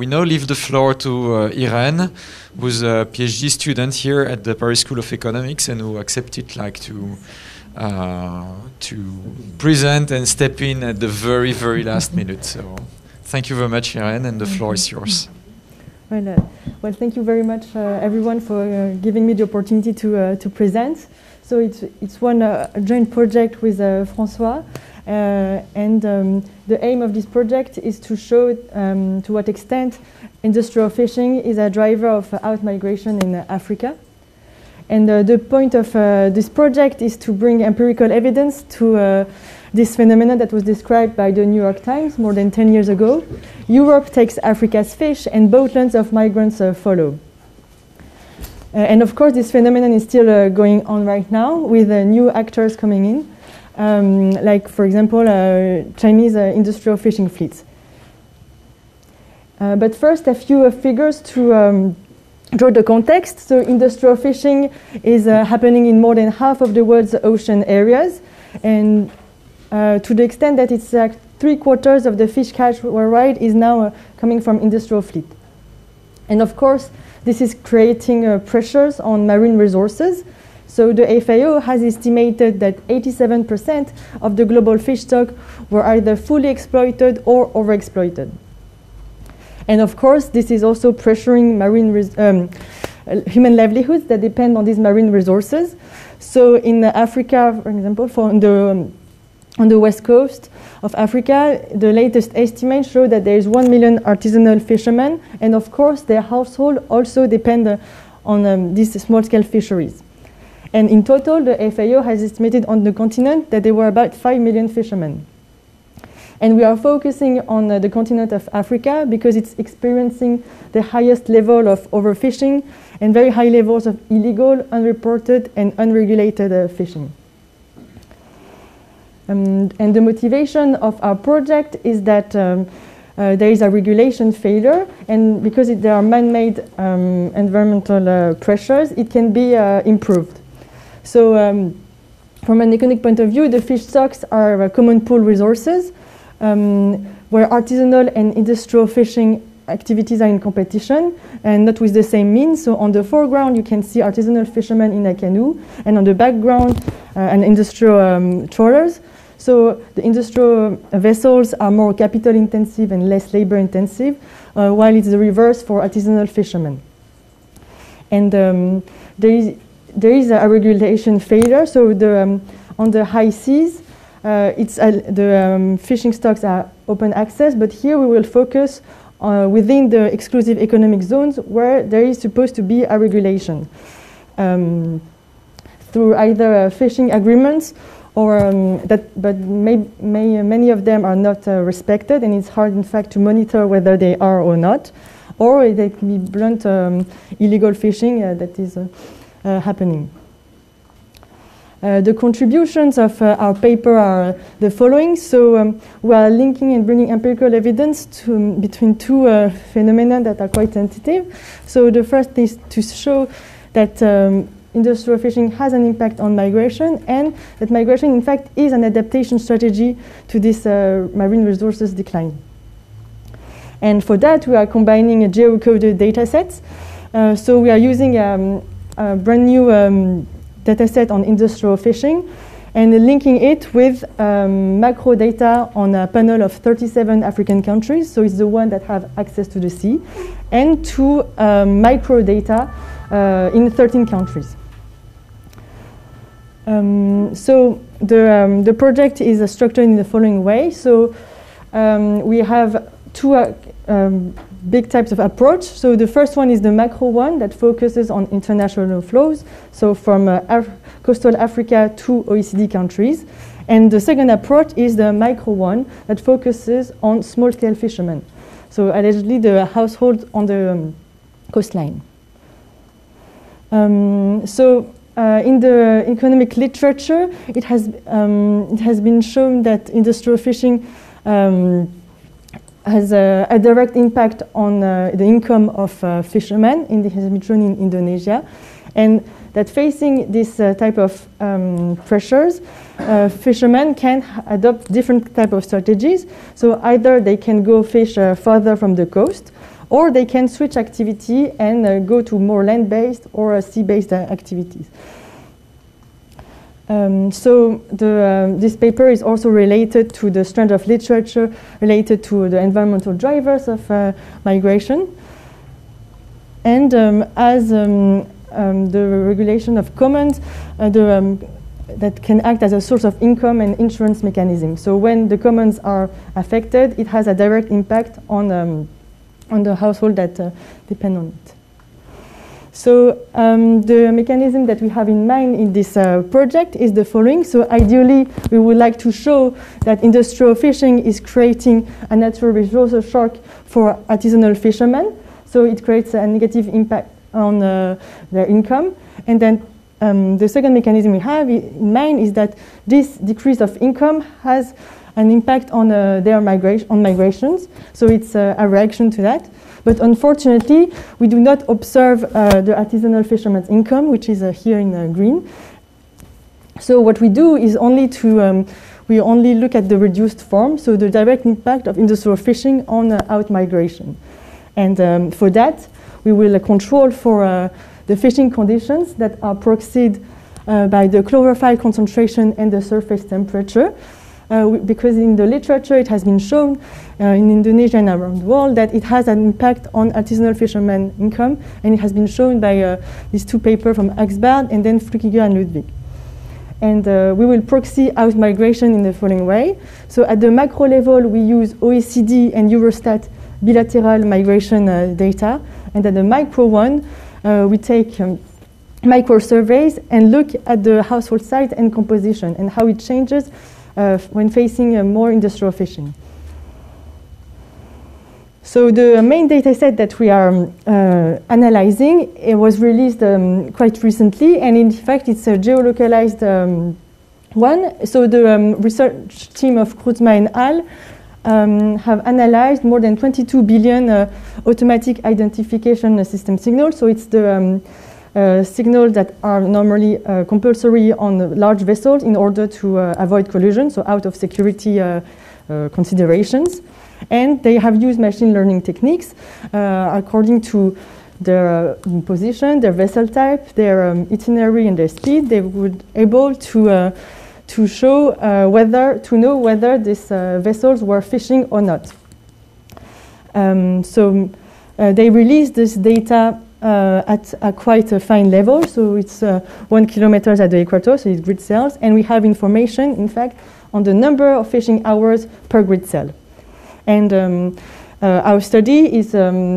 we now leave the floor to Irène, who's a PhD student here at the Paris School of Economics and who accepted to present and step in at the very, very last minute. So thank you very much, Irène, and the floor is yours. Well, thank you very much, everyone, for giving me the opportunity to present. So it's a joint project with François, and the aim of this project is to show to what extent industrial fishing is a driver of out-migration in Africa. And the point of this project is to bring empirical evidence to this phenomenon that was described by the New York Times more than 10 years ago. Europe takes Africa's fish and boatloads of migrants follow. And of course, this phenomenon is still going on right now with new actors coming in, like, for example, Chinese industrial fishing fleets. But first, a few figures to draw the context. So industrial fishing is happening in more than half of the world's ocean areas, and to the extent that it's 3/4 of the fish catch worldwide is now coming from industrial fleet. And of course, this is creating pressures on marine resources. So the FAO has estimated that 87% of the global fish stock were either fully exploited or overexploited. And of course, this is also pressuring marine human livelihoods that depend on these marine resources. So in Africa, for example, on the west coast of Africa, the latest estimates show that there is 1 million artisanal fishermen, and of course their household also depend on these small-scale fisheries. And in total, the FAO has estimated on the continent that there were about 5 million fishermen. And we are focusing on the continent of Africa because it's experiencing the highest level of overfishing and very high levels of illegal, unreported, and unregulated fishing. And the motivation of our project is that there is a regulation failure, and because there are man-made environmental pressures, it can be improved. So from an economic point of view, the fish stocks are common pool resources, where artisanal and industrial fishing activities are in competition and not with the same means. So on the foreground, you can see artisanal fishermen in a canoe, and on the background, and industrial trawlers. So the industrial vessels are more capital intensive and less labor intensive, while it's the reverse for artisanal fishermen. And there is a regulation failure. So on the high seas, the fishing stocks are open access, but here we will focus within the exclusive economic zones where there is supposed to be a regulation through either fishing agreements or but many of them are not respected, and it's hard, in fact, to monitor whether they are or not, or they can be blunt illegal fishing that is happening. The contributions of our paper are the following. So we are linking and bringing empirical evidence between two phenomena that are quite sensitive. So the first is to show that industrial fishing has an impact on migration, and that migration, in fact, is an adaptation strategy to this marine resources decline. And for that, we are combining geocoded data sets. So we are using a brand new data set on industrial fishing and linking it with macro data on a panel of 37 African countries. So it's the one that have access to the sea, and to micro data in 13 countries. So the project is structured in the following way. So we have two big types of approach. So the first one is the macro one that focuses on international flows, so from coastal Africa to OECD countries. And the second approach is the micro one that focuses on small-scale fishermen, so allegedly the households on the coastline. In the economic literature, it has been shown that industrial fishing has a direct impact on the income of fishermen. It has been shown in Indonesia. And that facing this type of pressures, fishermen can adopt different type of strategies. So either they can go fish further from the coast, or they can switch activity and go to more land-based or sea-based activities. So this paper is also related to the strand of literature related to the environmental drivers of migration. And as the regulation of commons that can act as a source of income and insurance mechanism. So when the commons are affected, it has a direct impact on the household that depend on it. So the mechanism that we have in mind in this project is the following. So ideally, we would like to show that industrial fishing is creating a natural resource shock for artisanal fishermen. So it creates a negative impact on their income. And then the second mechanism we have in mind is that this decrease of income has an impact on their migrations. So it's a reaction to that. But unfortunately, we do not observe the artisanal fishermen's income, which is here in green. So what we do is we only look at the reduced form, so the direct impact of industrial fishing on out-migration. And for that, we will control for the fishing conditions that are proxied by the chlorophyll concentration and the surface temperature. Because in the literature it has been shown in Indonesia and around the world that it has an impact on artisanal fishermen income, and it has been shown by these two papers from Axbard and then Flukiger and Ludwig. And we will proxy out migration in the following way. So at the macro level, we use OECD and Eurostat bilateral migration data, and at the micro one, we take micro surveys and look at the household size and composition and how it changes when facing more industrial fishing. So the main data set that we are analyzing, it was released quite recently, and in fact it's a geolocalized one. So the research team of Kruzma and al. Have analyzed more than 22 billion automatic identification system signals. So it's the signals that are normally compulsory on large vessels in order to avoid collision, so out of security considerations. And they have used machine learning techniques according to their position, their vessel type, their itinerary, and their speed. They would able to show to know whether these vessels were fishing or not. So they released this data at a quite fine level. So it's 1 kilometer at the equator, so it's grid cells, and we have information, in fact, on the number of fishing hours per grid cell. And our study is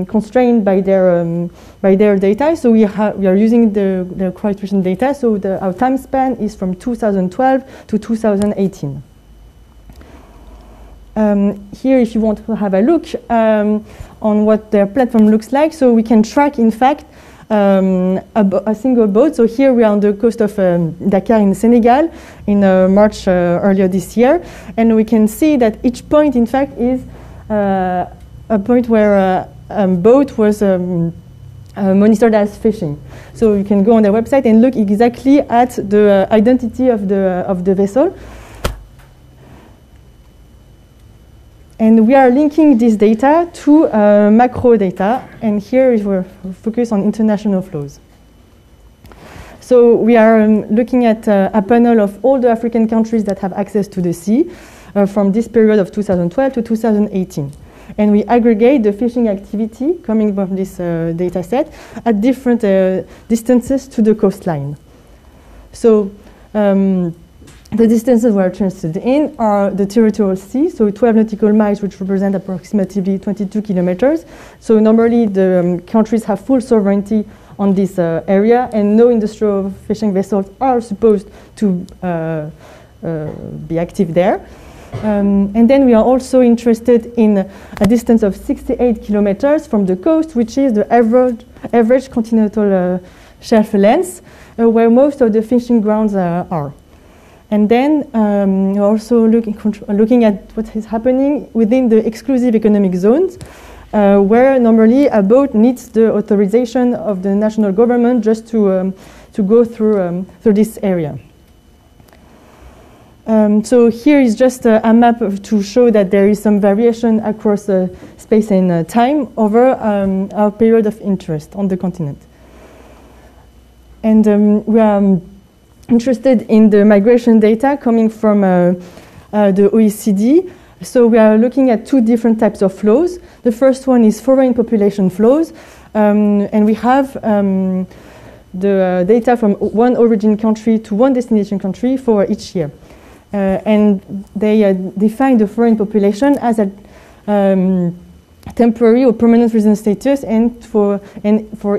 constrained by their data, so we are using the quite recent data. So our time span is from 2012 to 2018. Here, if you want to have a look on what their platform looks like, so we can track, in fact, a single boat. So here we are on the coast of Dakar in Senegal in March earlier this year, and we can see that each point, in fact, is a point where a boat was monitored as fishing. So you can go on their website and look exactly at the identity of the vessel. And we are linking this data to macro data, and here we're focused on international flows. So we are looking at a panel of all the African countries that have access to the sea from this period of 2012 to 2018. And we aggregate the fishing activity coming from this data set at different distances to the coastline. So the distances we're interested in are the territorial sea, so 12 nautical miles, which represent approximately 22 kilometers. So normally the countries have full sovereignty on this area, and no industrial fishing vessels are supposed to be active there. And then we are also interested in a distance of 68 kilometers from the coast, which is the average continental shelf length, where most of the fishing grounds are. And then we're also looking at what is happening within the exclusive economic zones, where normally a boat needs the authorization of the national government just to to go through this area. So here is just a map to show that there is some variation across space and time over our period of interest on the continent. And we are interested in the migration data coming from the OECD. So we are looking at two different types of flows. The first one is foreign population flows, and we have the data from one origin country to one destination country for each year. And they define the foreign population as a temporary or permanent resident status, and for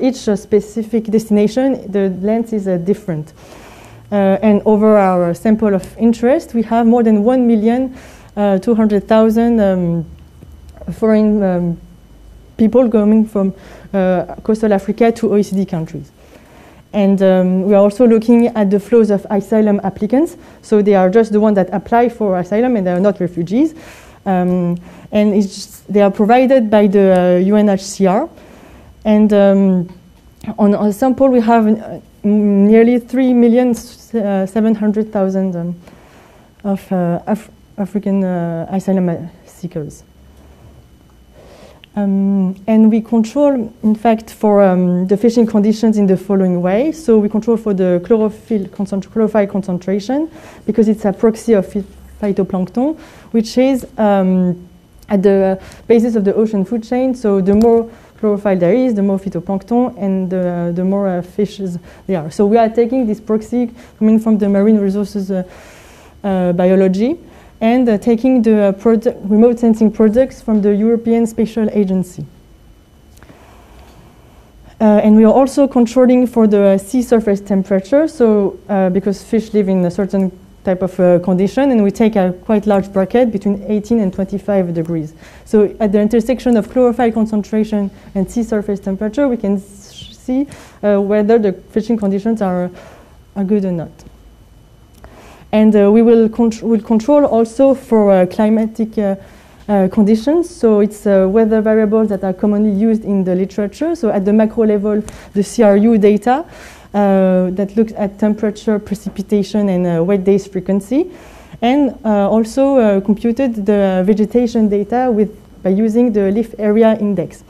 each specific destination, the length is different. And over our sample of interest, we have more than 1,200,000 foreign people coming from coastal Africa to OECD countries. And we are also looking at the flows of asylum applicants. So they are just the ones that apply for asylum, and they are not refugees. And they are provided by the UNHCR. And on a sample, we have nearly 3,700,000 of African asylum seekers. And we control, in fact, for the fishing conditions in the following way. So we control for the chlorophyll concentration, because it's a proxy of phytoplankton, which is at the basis of the ocean food chain. So the more chlorophyll there is, the more phytoplankton, and the more fishes there are. So we are taking this proxy coming from the marine resources biology, and taking the remote sensing products from the European Spatial Agency. And we are also controlling for the sea surface temperature, so because fish live in a certain type of condition, and we take a quite large bracket between 18 and 25 degrees. So at the intersection of chlorophyll concentration and sea surface temperature, we can see whether the fishing conditions are good or not. And we will control also for climatic conditions. So it's weather variables that are commonly used in the literature. So at the macro level, the CRU data that looks at temperature, precipitation, and wet days frequency. And also computed the vegetation data by using the leaf area index.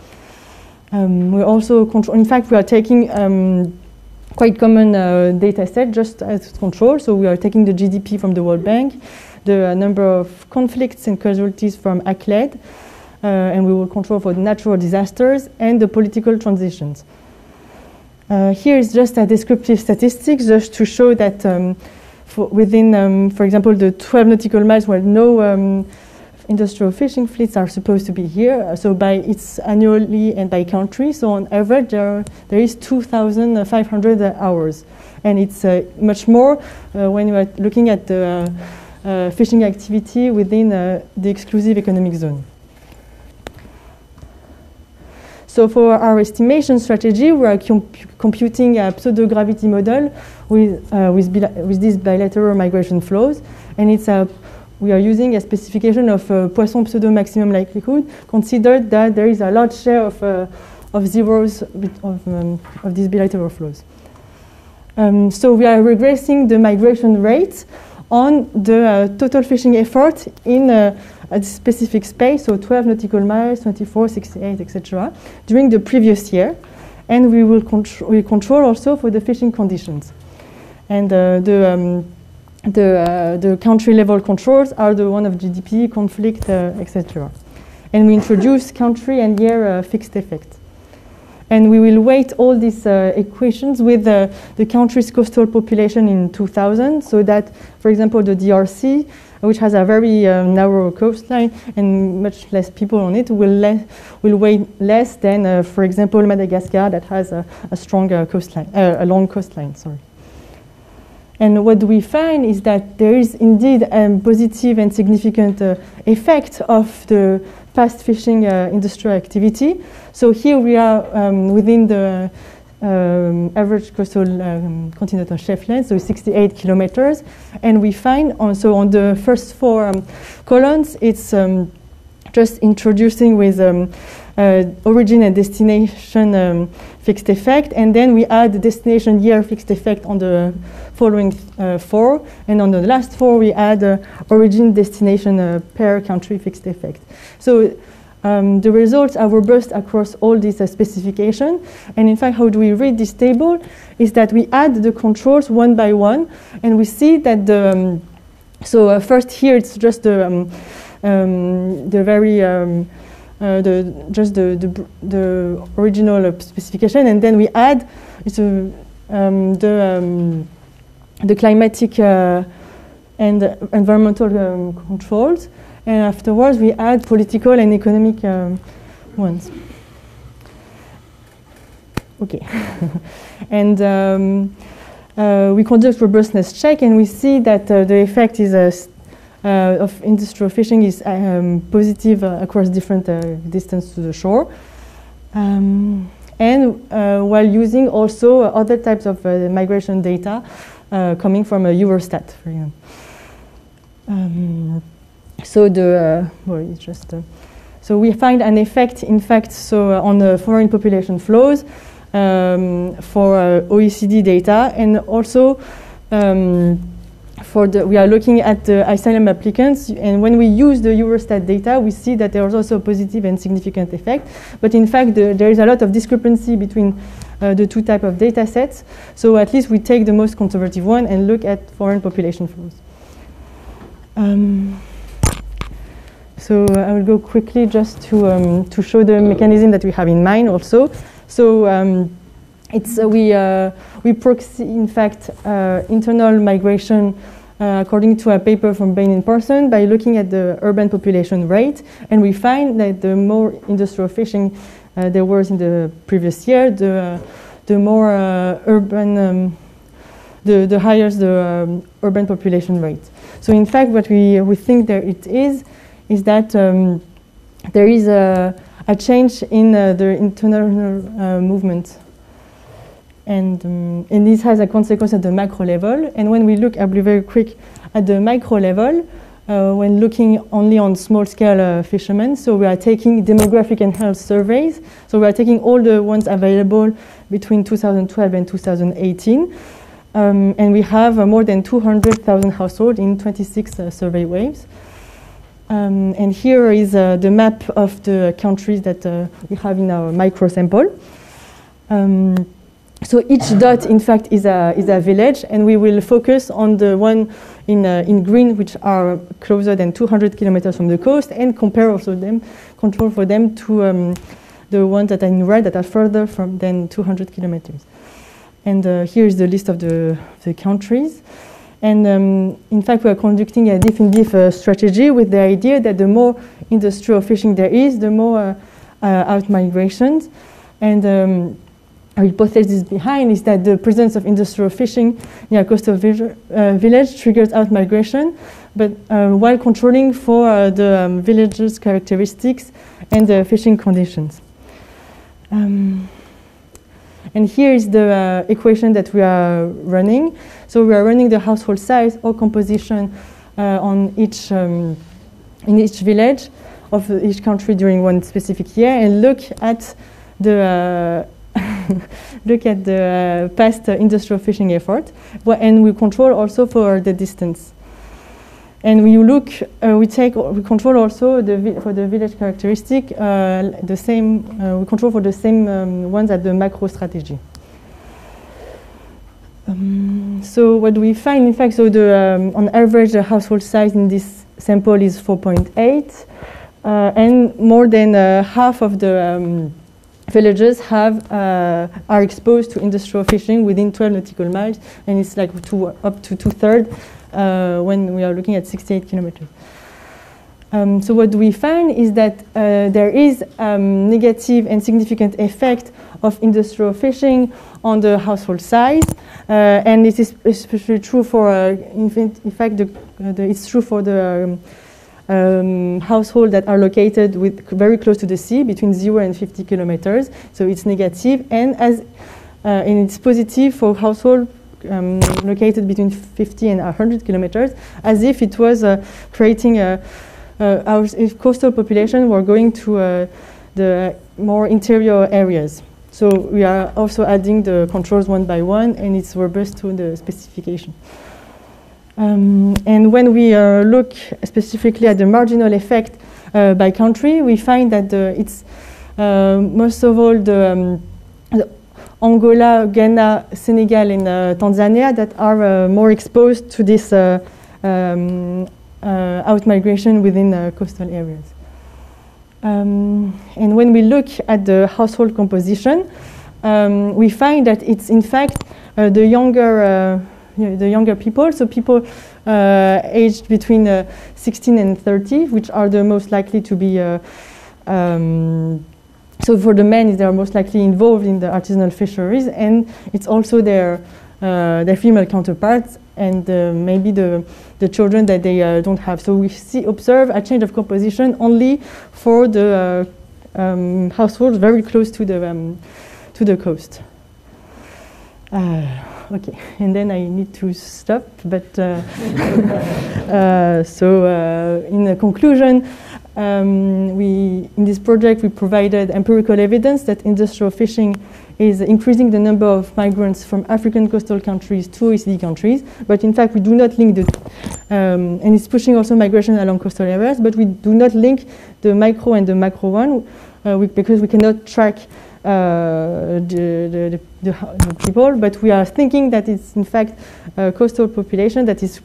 We also control, in fact, we are taking quite common data set just as control. So we are taking the GDP from the World Bank, the number of conflicts and casualties from ACLED, and we will control for the natural disasters and the political transitions. Here is just a descriptive statistics just to show that within, for example, the 12 nautical miles where no industrial fishing fleets are supposed to be here, so by its annually and by country, so on average there is 2,500 hours, and it's much more when you are looking at the fishing activity within the exclusive economic zone. So for our estimation strategy, we are computing a pseudo-gravity model with these bilateral migration flows, and we are using a specification of Poisson pseudo-maximum likelihood, considered that there is a large share of zeros of these bilateral flows. So we are regressing the migration rate on the total fishing effort in a specific space, so 12 nautical miles, 24, 68, etc., during the previous year. And we will control also for the fishing conditions. And the country level controls are the one of GDP, conflict, etc. And we introduce country and year fixed effect. And we will weight all these equations with the country's coastal population in 2000, so that, for example, the DRC, which has a very narrow coastline and much less people on it, will weigh less than, for example, Madagascar, that has a stronger coastline, a long coastline. Sorry. And what we find is that there is indeed a positive and significant effect of the fast fishing industrial activity. So here we are within the average coastal continental shelf length, so 68 kilometers. And we find also on the first four columns, it's just introducing with origin and destination fixed effect, and then we add the destination year fixed effect on the following 4, and on the last 4 we add origin destination per country fixed effect. So the results are robust across all these specifications, and in fact how do we read this table is that we add the controls one by one, and we see that the first here it's just the very the original specification, and then we add the climatic and environmental controls, and afterwards we add political and economic ones. Okay. And we conduct robustness check, and we see that the effect is of industrial fishing is positive across different distance to the shore, and while using also other types of migration data coming from Eurostat, for example. So it's just so we find an effect, in fact, on the foreign population flows for OECD data, and also we are looking at the asylum applicants, and when we use the Eurostat data, we see that there is also a positive and significant effect. But in fact, there is a lot of discrepancy between the two types of data sets. So at least we take the most conservative one and look at foreign population flows. So I will go quickly just to show the mechanism that we have in mind also. So we proxy, in fact, internal migration according to a paper from Bain and Parson by looking at the urban population rate, and we find that the more industrial fishing there was in the previous year, the more urban, the higher the urban population rate. So in fact, what we think there it is that there is a change in the internal movement. And this has a consequence at the macro level. And when we look, I'll be very quick, at the micro level, when looking only on small-scale fishermen, so we are taking demographic and health surveys. So we are taking all the ones available between 2012 and 2018. And we have more than 200,000 households in 26 survey waves. And here is the map of the countries that we have in our micro sample. So each dot, in fact, is a village, and we will focus on the one in green, which are closer than 200 kilometers from the coast, and compare also control for them to the ones that are in red that are further from than 200 kilometers. And here is the list of the countries. And in fact, we are conducting a diff in diff strategy with the idea that the more industrial fishing there is, the more out migrations. And our hypothesis behind is that the presence of industrial fishing near a coastal village triggers out migration, but while controlling for the village's characteristics and the fishing conditions. And here is the equation that we are running. So we are running the household size or composition on each in each village of each country during one specific year, and look at the past industrial fishing effort, and we control also for the distance. And we look, we control also for the village characteristic the same. We control for the same ones at the macro strategy. So what do we find? In fact, so on average, the household size in this sample is 4.8, and more than half of the villages are exposed to industrial fishing within 12 nautical miles, and it's like up to 2/3 when we are looking at 68 kilometers. So what we find is that there is negative and significant effect of industrial fishing on the household size, and it is especially true for, in fact, it's true for the households that are located very close to the sea, between 0 and 50 kilometers. So it's negative, and it's positive for households located between 50 and 100 kilometers, as if it was creating if coastal population were going to the more interior areas. So we are also adding the controls one by one, and it's robust to the specification. And when we look specifically at the marginal effect by country, we find that it's most of all the Angola, Ghana, Senegal, and Tanzania that are more exposed to this out-migration within coastal areas. And when we look at the household composition, we find that it's in fact the younger people, so people aged between 16 and 30, which are the most likely to be, so for the men, they are most likely involved in the artisanal fisheries, and it's also their female counterparts and maybe the children that they don't have. So we observe a change of composition only for the households very close to the coast. Okay, and then I need to stop, but in the conclusion, in this project we provided empirical evidence that industrial fishing is increasing the number of migrants from African coastal countries to OECD countries, but in fact we do not link the, and it's pushing also migration along coastal areas, but we do not link the micro and the macro one, because we cannot track the people, but we are thinking that it's in fact a coastal population that is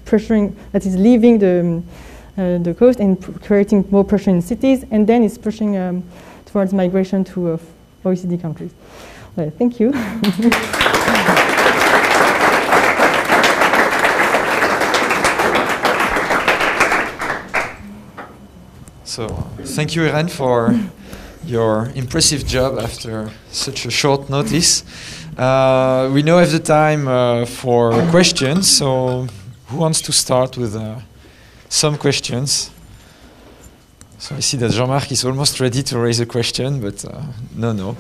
leaving the coast and creating more pressure in cities, and then it's pushing towards migration to OECD countries. Well, thank you. So, thank you, Irène, for your impressive job after such a short notice. We now have the time for questions, so who wants to start with some questions? So I see that Jean-Marc is almost ready to raise a question, but no.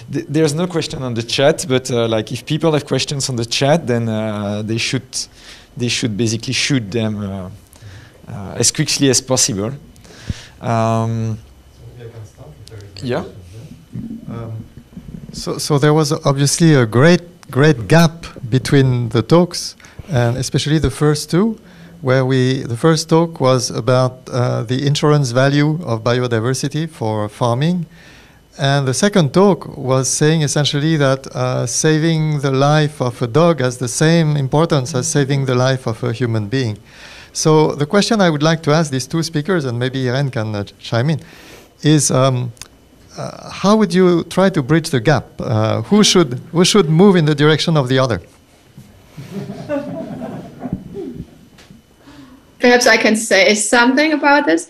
There's no question on the chat, but like if people have questions on the chat, then they should basically shoot them as quickly as possible. Yeah. So there was obviously a great gap between the talks, and especially the first two, where the first talk was about the insurance value of biodiversity for farming. And the second talk was saying essentially that saving the life of a dog has the same importance as saving the life of a human being. So the question I would like to ask these two speakers, and maybe Irène can chime in, is how would you try to bridge the gap? Who should move in the direction of the other? Perhaps I can say something about this.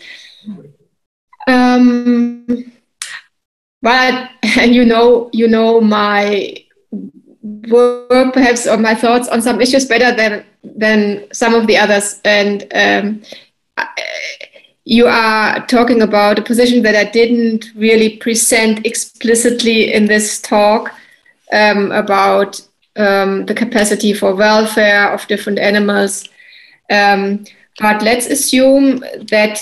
But you know my work perhaps, or my thoughts on some issues better than some of the others, and you are talking about a position that I didn't really present explicitly in this talk, about the capacity for welfare of different animals. But let's assume that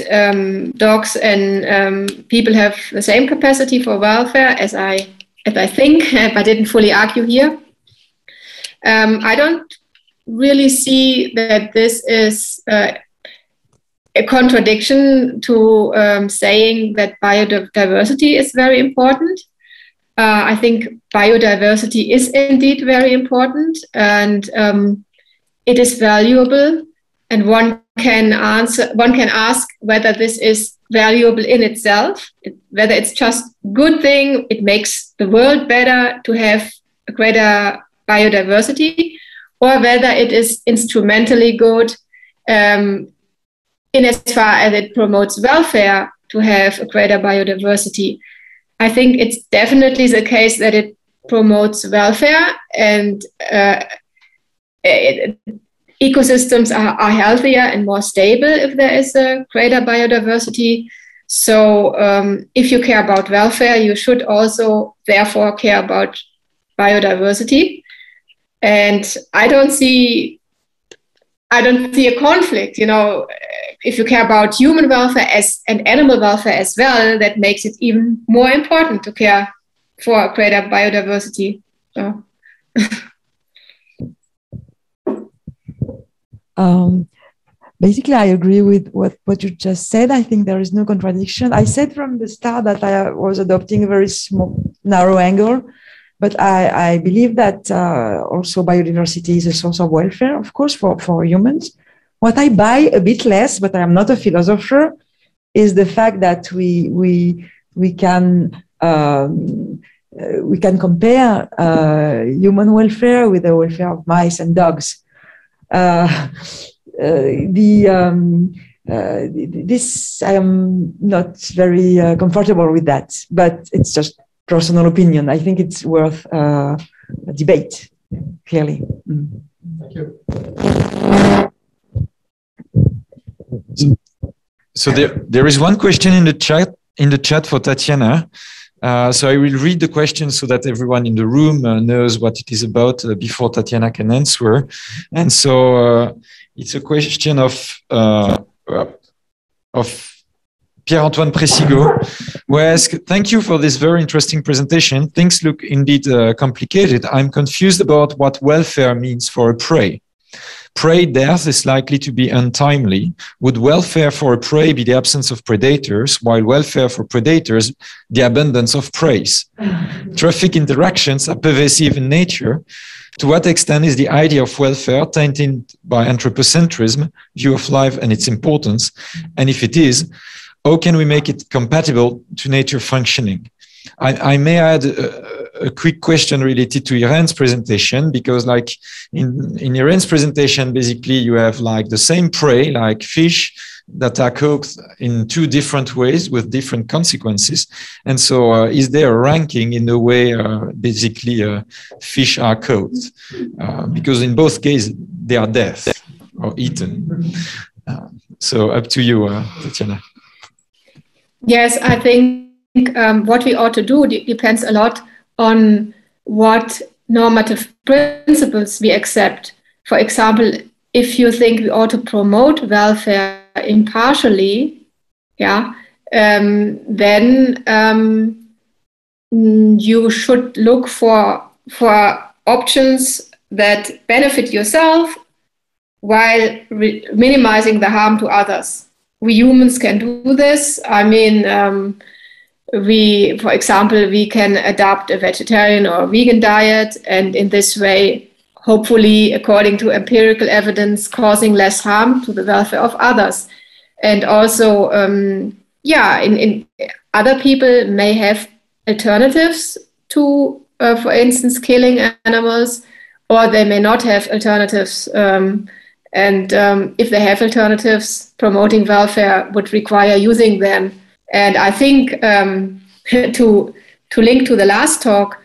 dogs and people have the same capacity for welfare as I think, but I didn't fully argue here. I don't really see that this is a contradiction to saying that biodiversity is very important. I think biodiversity is indeed very important, and it is valuable. And one can ask whether this is valuable in itself, whether it's just a good thing, it makes the world better to have a greater biodiversity, or whether it is instrumentally good in as far as it promotes welfare to have a greater biodiversity. I think it's definitely the case that it promotes welfare, and ecosystems are healthier and more stable if there is a greater biodiversity. So if you care about welfare, you should also therefore care about biodiversity. And I I don't see a conflict. You know, if you care about human welfare and animal welfare as well, that makes it even more important to care for greater biodiversity. So. Basically, I agree with what you just said. I think there is no contradiction. I said from the start that I was adopting a very small, narrow angle, but I believe that also biodiversity is a source of welfare, of course, for humans. What I buy a bit less, but I am not a philosopher, is the fact that we can compare human welfare with the welfare of mice and dogs. This I am not very comfortable with that, but it's just personal opinion. I think it's worth a debate, clearly. Thank you. So there is one question in the chat for Tatiana. So I will read the question so that everyone in the room knows what it is about before Tatiana can answer. And so it's a question of Pierre-Antoine Pressigo, who asks, thank you for this very interesting presentation. Things look indeed complicated. I'm confused about what welfare means for a prey. Prey death is likely to be untimely. Would welfare for a prey be the absence of predators, while welfare for predators, the abundance of prey? Trophic interactions are pervasive in nature. To what extent is the idea of welfare tainted by anthropocentrism, view of life and its importance? And if it is, how can we make it compatible to nature functioning? I may add a quick question related to Irène's presentation, because like in Irène's presentation, basically you have like the same prey, like fish, that are cooked in two different ways with different consequences. And so is there a ranking in the way basically fish are cooked? Because in both cases, they are dead or eaten. So up to you, Tatiana. Yes, I think what we ought to do depends a lot on what normative principles we accept. For example, if you think we ought to promote welfare impartially, then you should look for options that benefit yourself while minimizing the harm to others. We humans can do this. I mean, for example, we can adopt a vegetarian or vegan diet, and in this way, hopefully, according to empirical evidence, causing less harm to the welfare of others. And also, in other people may have alternatives to, for instance, killing animals, or they may not have alternatives. If they have alternatives, promoting welfare would require using them. And I think to link to the last talk,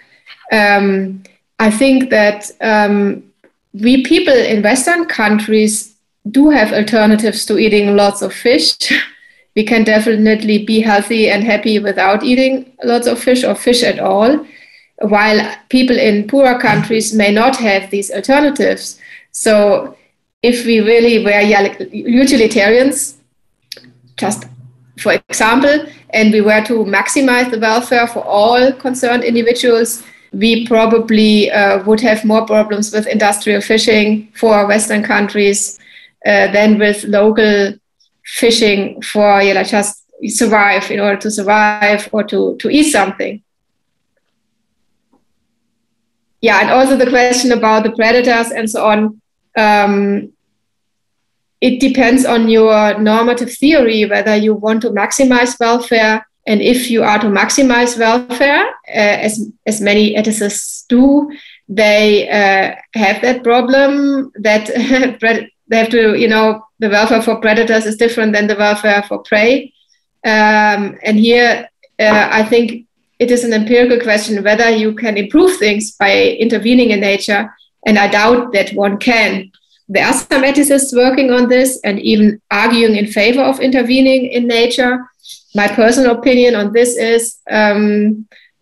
I think that we people in Western countries do have alternatives to eating lots of fish. We can definitely be healthy and happy without eating lots of fish or fish at all, while people in poorer countries may not have these alternatives. So if we really were utilitarians, just for example, and we were to maximize the welfare for all concerned individuals, we probably would have more problems with industrial fishing for Western countries than with local fishing for just survive, in order to survive or to eat something. Yeah, and also the question about the predators and so on. It depends on your normative theory, whether you want to maximize welfare. And if you are to maximize welfare, as many ethicists do, they have that problem that they have to, the welfare for predators is different than the welfare for prey. And here, I think it is an empirical question whether you can improve things by intervening in nature. And I doubt that one can. There are some ethicists working on this and even arguing in favor of intervening in nature. My personal opinion on this is that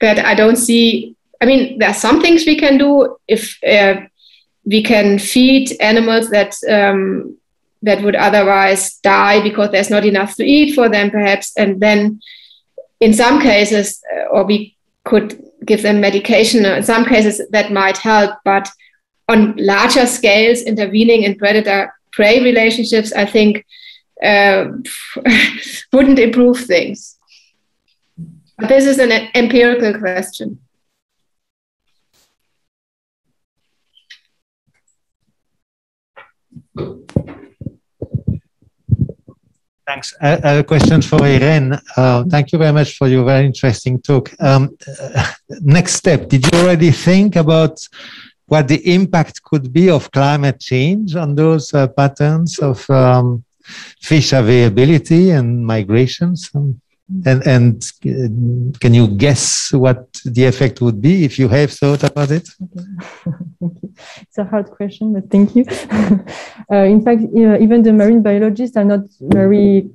I don't see, there are some things we can do if we can feed animals that that would otherwise die because there's not enough to eat for them, perhaps. And then in some cases, or we could give them medication. In some cases that might help, but on larger scales, intervening in predator-prey relationships, I think wouldn't improve things. But this is an empirical question. Thanks. A question for Irène. Thank you very much for your very interesting talk. Next step, did you already think about what the impact could be of climate change on those patterns of fish availability and migrations? And can you guess what the effect would be if you have thought about it? It's a hard question, but thank you. In fact, even the marine biologists are not very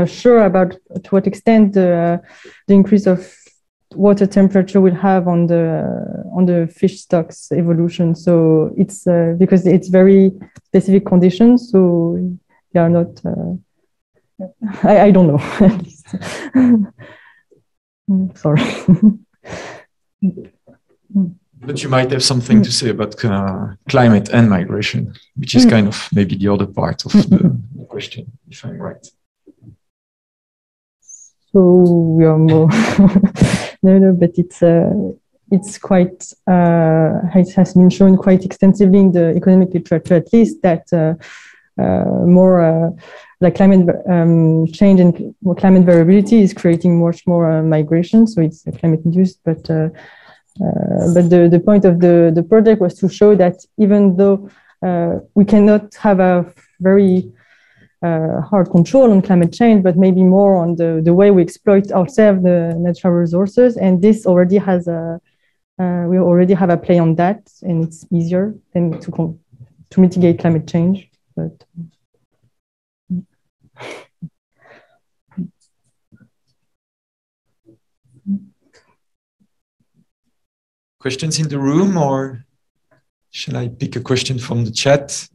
sure about to what extent the increase of water temperature will have on the fish stocks evolution. So it's because it's very specific conditions. So they are not. I don't know. Sorry. But you might have something to say about climate and migration, which is kind of maybe the other part of the question, if I'm right. So we are more no, but it's quite it has been shown quite extensively in the economic literature, at least, that more like climate change and climate variability is creating much more migration. So it's climate induced, but the point of the project was to show that even though we cannot have a very hard control on climate change, but maybe more on the way we exploit ourselves the natural resources, and this already has we already have a play on that, and it's easier than to mitigate climate change. But questions in the room, or shall I pick a question from the chat?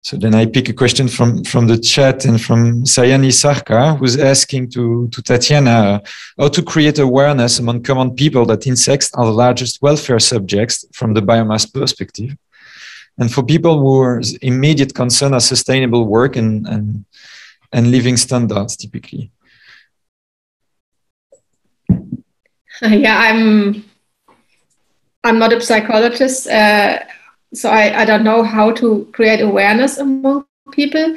So then I pick a question from the chat and from Sayani Sarkar, who's asking to Tatiana how to create awareness among common people that insects are the largest welfare subjects from the biomass perspective. And for people whose immediate concern are sustainable work and living standards, typically. Yeah, I'm not a psychologist, so I don't know how to create awareness among people.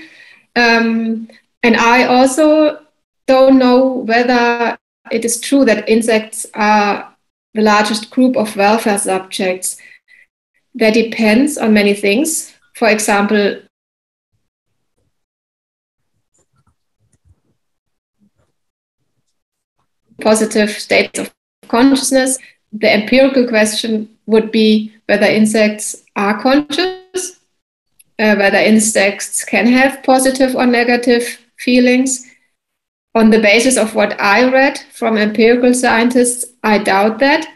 And I also don't know whether it is true that insects are the largest group of welfare subjects. That depends on many things. For example, positive states of consciousness. The empirical question would be whether insects are conscious, whether insects can have positive or negative feelings. On the basis of what I read from empirical scientists, I doubt that.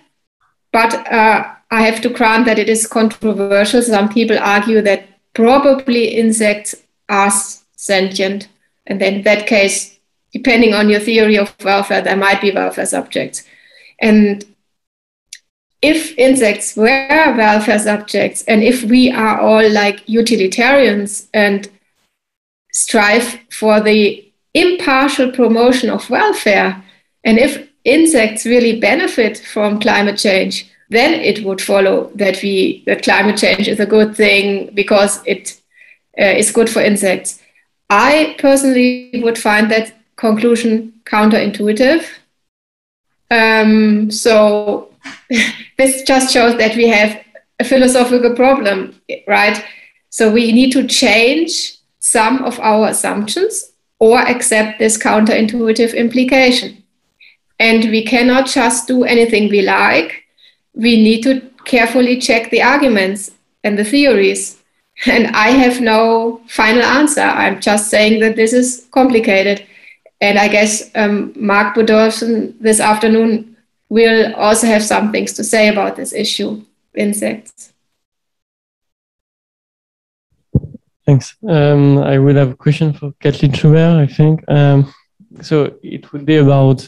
But I have to grant that it is controversial. Some people argue that probably insects are sentient. And then in that case, depending on your theory of welfare, there might be welfare subjects. And if insects were welfare subjects, and if we are all like utilitarians and strive for the impartial promotion of welfare, and if insects really benefit from climate change, then it would follow that climate change is a good thing because it is good for insects. I personally would find that conclusion counterintuitive. So this just shows that we have a philosophical problem, right? So we need to change some of our assumptions or accept this counterintuitive implication. And we cannot just do anything we like. We need to carefully check the arguments and the theories. And I have no final answer. I'm just saying that this is complicated. And I guess Mark Budolfsen this afternoon will also have some things to say about this issue. insects. Thanks. I would have a question for Kathleen Schubert, I think. So it would be about,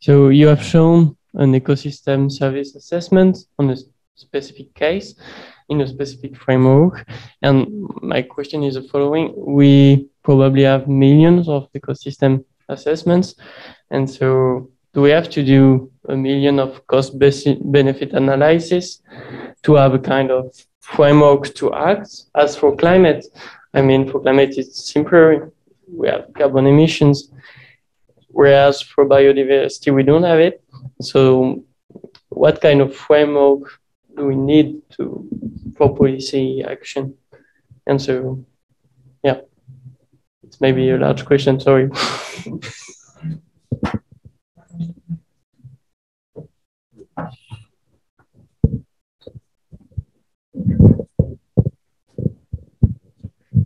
so you have shown an ecosystem service assessment on a specific case in a specific framework. And my question is the following. We probably have millions of ecosystem assessments. And so do we have to do a million of cost-benefit analysis to have a kind of framework to act? As for climate, I mean, for climate, it's simpler. We have carbon emissions, whereas for biodiversity, we don't have it. So what kind of framework do we need for policy action? And so, yeah, it's maybe a large question, sorry.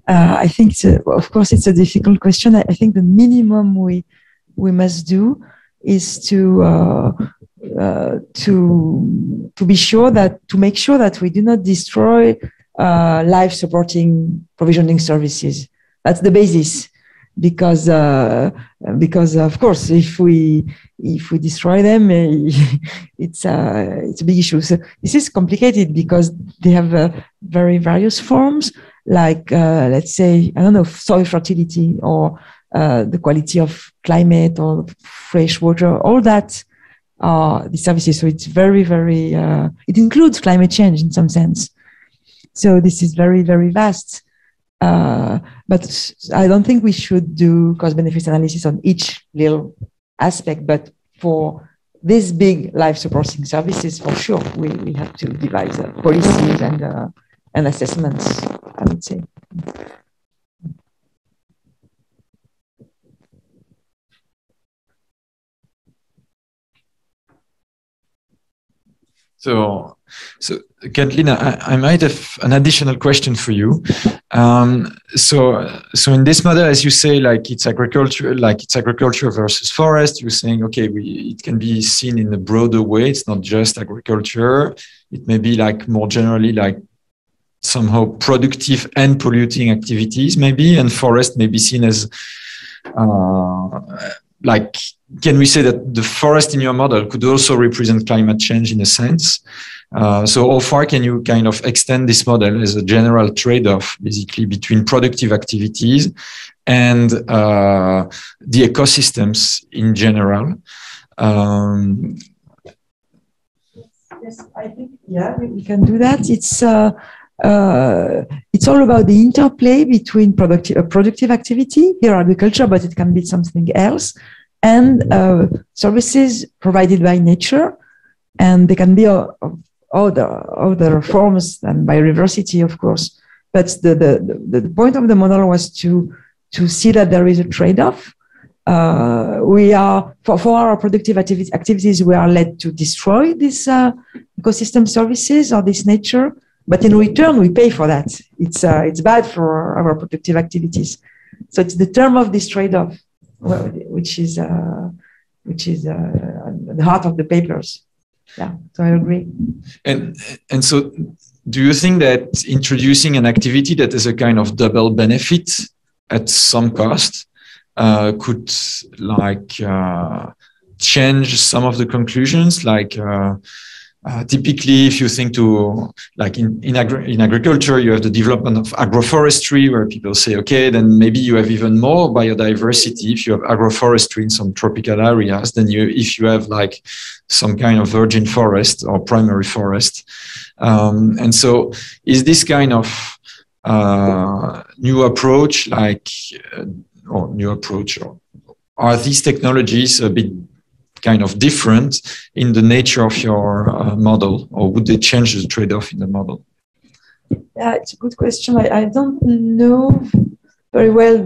I think, of course, it's a difficult question. I think the minimum we must do is to be sure that, to make sure that we do not destroy life-supporting provisioning services. That's the basis, because of course, if we destroy them, it's a big issue. So this is complicated because they have very various forms. Like, let's say, I don't know, soil fertility or the quality of climate or fresh water, all that are the services. So it's very, very, it includes climate change in some sense. So this is very, very vast. But I don't think we should do cost-benefit analysis on each little aspect. But for these big life-supporting services, for sure, we have to devise policies and assessments, I would say. So Kathleen, I might have an additional question for you. So in this model, as you say, like it's agriculture versus forest. You're saying, okay, it can be seen in a broader way. It's not just agriculture. It may be like more generally like somehow productive and polluting activities, maybe, and forest may be seen as like, can we say that the forest in your model could also represent climate change in a sense? So how far can you kind of extend this model as a general trade-off, basically, between productive activities and the ecosystems in general? Yes, I think, yeah, we can do that. It's all about the interplay between productive activity, here agriculture, but it can be something else, and services provided by nature, and they can be other forms than biodiversity, of course. But the point of the model was to see that there is a trade-off. We are for our productive activities, we are led to destroy this ecosystem services or this nature. But in return, we pay for that. It's bad for our productive activities. So it's the term of this trade-off, which is the heart of the papers. Yeah, so I agree. And so, do you think that introducing an activity that is a kind of double benefit at some cost could change some of the conclusions? Like typically, if you think to like in agriculture, you have the development of agroforestry, where people say, okay, then maybe you have even more biodiversity if you have agroforestry in some tropical areas than if you have like some kind of virgin forest or primary forest. And so, is this kind of new approach or are these technologies a bit kind of different in the nature of your model, or would they change the trade-off in the model? Yeah, it's a good question. I don't know very well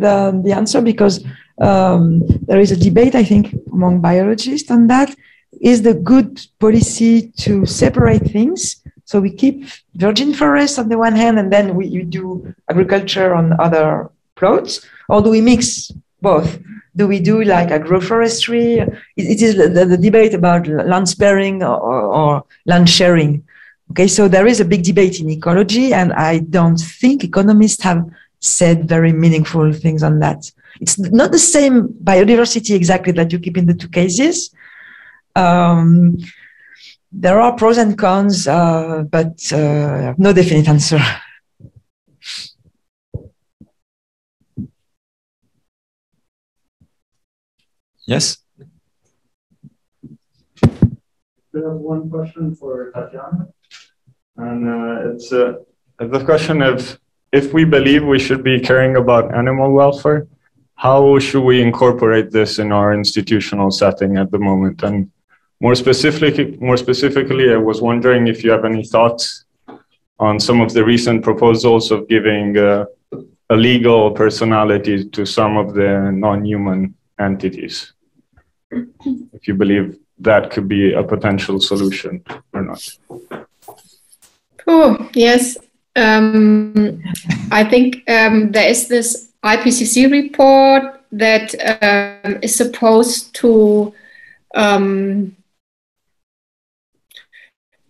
the answer, because there is a debate, I think, among biologists on that. Is the good policy to separate things? So we keep virgin forests on the one hand, and then you do agriculture on other plots, or do we mix both? Do we do like agroforestry? It is the debate about land sparing or land sharing. Okay, so there is a big debate in ecology, and I don't think economists have said very meaningful things on that. It's not the same biodiversity exactly that you keep in the two cases. There are pros and cons, but no definite answer. Yes? We have one question for Tatiana. And it's the question of, if we believe we should be caring about animal welfare, how should we incorporate this in our institutional setting at the moment? And more specifically, I was wondering if you have any thoughts on some of the recent proposals of giving a legal personality to some of the non-human entities. If you believe that could be a potential solution or not. Oh, yes. I think there is this IPCC report that is supposed to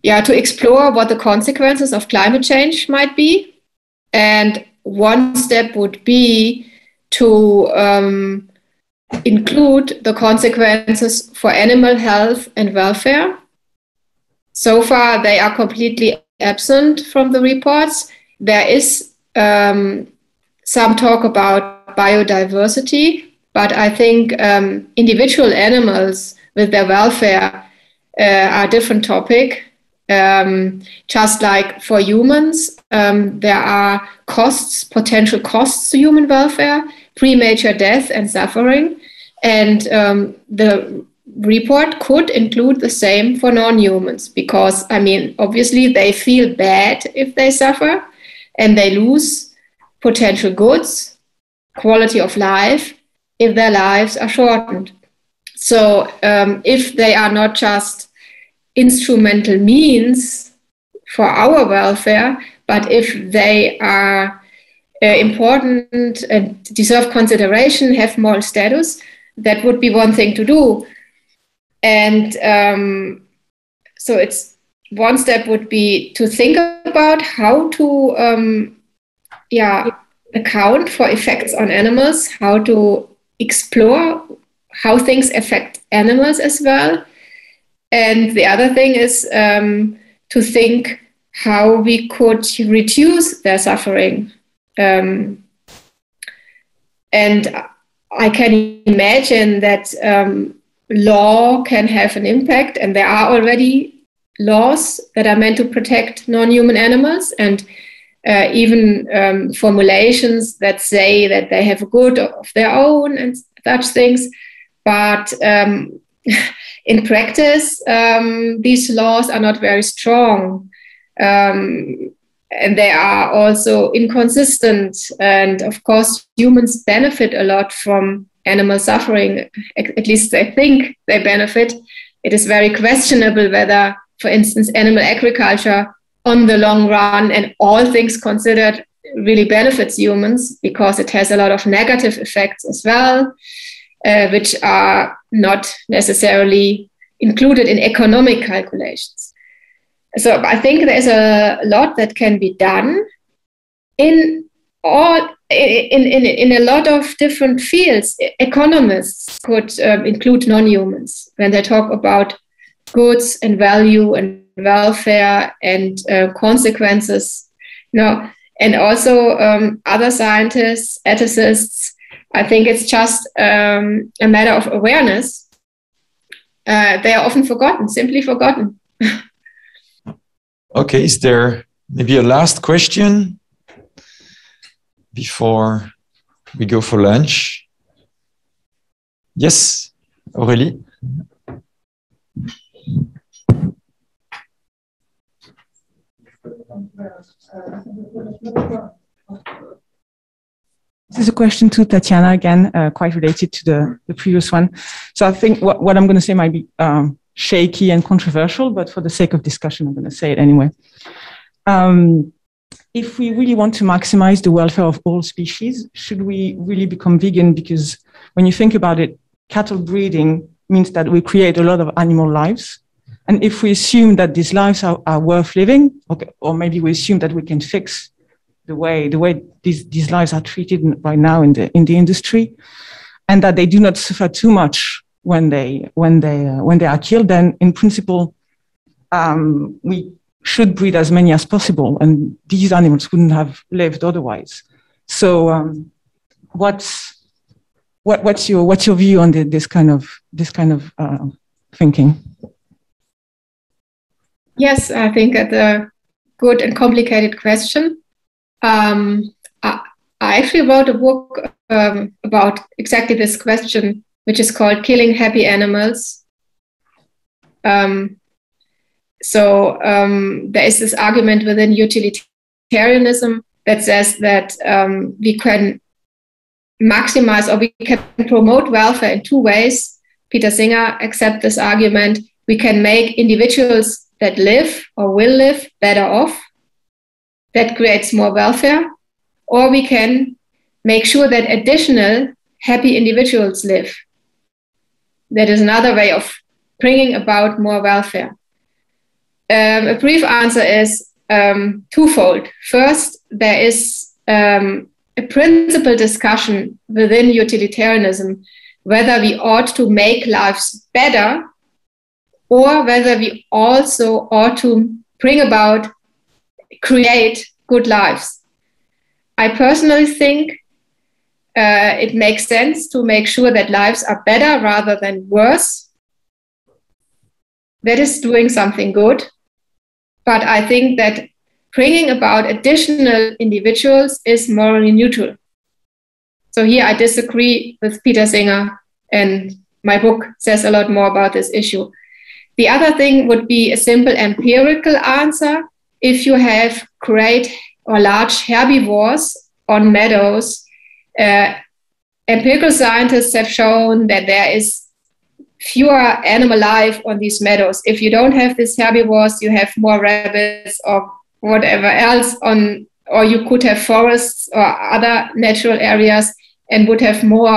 explore what the consequences of climate change might be. And one step would be to include the consequences for animal health and welfare. So far, they are completely absent from the reports. There is some talk about biodiversity, but I think individual animals with their welfare are a different topic. Just like for humans, there are costs, potential costs to human welfare, premature death and suffering. And the report could include the same for non-humans, because, I mean, obviously they feel bad if they suffer and they lose potential goods, quality of life, if their lives are shortened. So if they are not just instrumental means for our welfare, but if they are important and deserve consideration, have moral status, that would be one thing to do. And so it's one step would be to think about how to account for effects on animals, how to explore how things affect animals as well. And the other thing is to think how we could reduce their suffering. And I can imagine that law can have an impact, and there are already laws that are meant to protect non-human animals, and even formulations that say that they have a good of their own and such things. But in practice, these laws are not very strong, and they are also inconsistent. And of course, humans benefit a lot from animal suffering. At least they think they benefit. It is very questionable whether, for instance, animal agriculture on the long run and all things considered really benefits humans, because it has a lot of negative effects as well, which are not necessarily included in economic calculations. So I think there's a lot that can be done in a lot of different fields. Economists could include non-humans when they talk about goods and value and welfare and consequences, and also other scientists, ethicists. I think it's just a matter of awareness. They are often forgotten, simply forgotten. Okay, is there maybe a last question before we go for lunch? Yes, Aurélie. This is a question to Tatiana again, quite related to the previous one. So I think what I'm going to say might be shaky and controversial, but for the sake of discussion, I'm going to say it anyway. If we really want to maximize the welfare of all species, should we really become vegan? Because when you think about it, cattle breeding means that we create a lot of animal lives, And if we assume that these lives are worth living, okay, or maybe we assume that we can fix the way these lives are treated right now in the industry, and that they do not suffer too much when they are killed, then in principle we should breed as many as possible, and these animals wouldn't have lived otherwise. So what's your view on this kind of thinking? Yes, I think it's a good and complicated question. I actually wrote a book about exactly this question, which is called Killing Happy Animals. So there is this argument within utilitarianism that says that we can maximize or we can promote welfare in two ways. Peter Singer accepts this argument. We can make individuals that live or will live better off. That creates more welfare. Or we can make sure that additional happy individuals live. That is another way of bringing about more welfare. A brief answer is twofold. First, there is a principal discussion within utilitarianism whether we ought to make lives better or whether we also ought to bring about, create good lives. I personally think it makes sense to make sure that lives are better rather than worse. That is doing something good. But I think that bringing about additional individuals is morally neutral. So here I disagree with Peter Singer, and my book says a lot more about this issue. The other thing would be a simple empirical answer. If you have great or large herbivores on meadows, empirical scientists have shown that there is fewer animal life on these meadows. If you don't have these herbivores, you have more rabbits or whatever else on, or you could have forests or other natural areas and would have more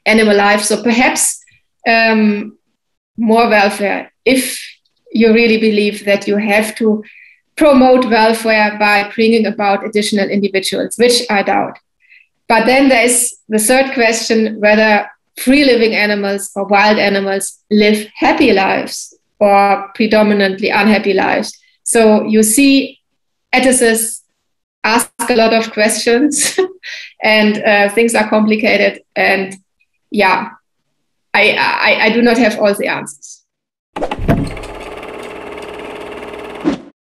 animal life. So perhaps more welfare, if you really believe that you have to promote welfare by bringing about additional individuals, which I doubt. But then there is the third question, whether free living animals or wild animals live happy lives or predominantly unhappy lives. So you see, ethicists ask a lot of questions and things are complicated. And yeah, I do not have all the answers.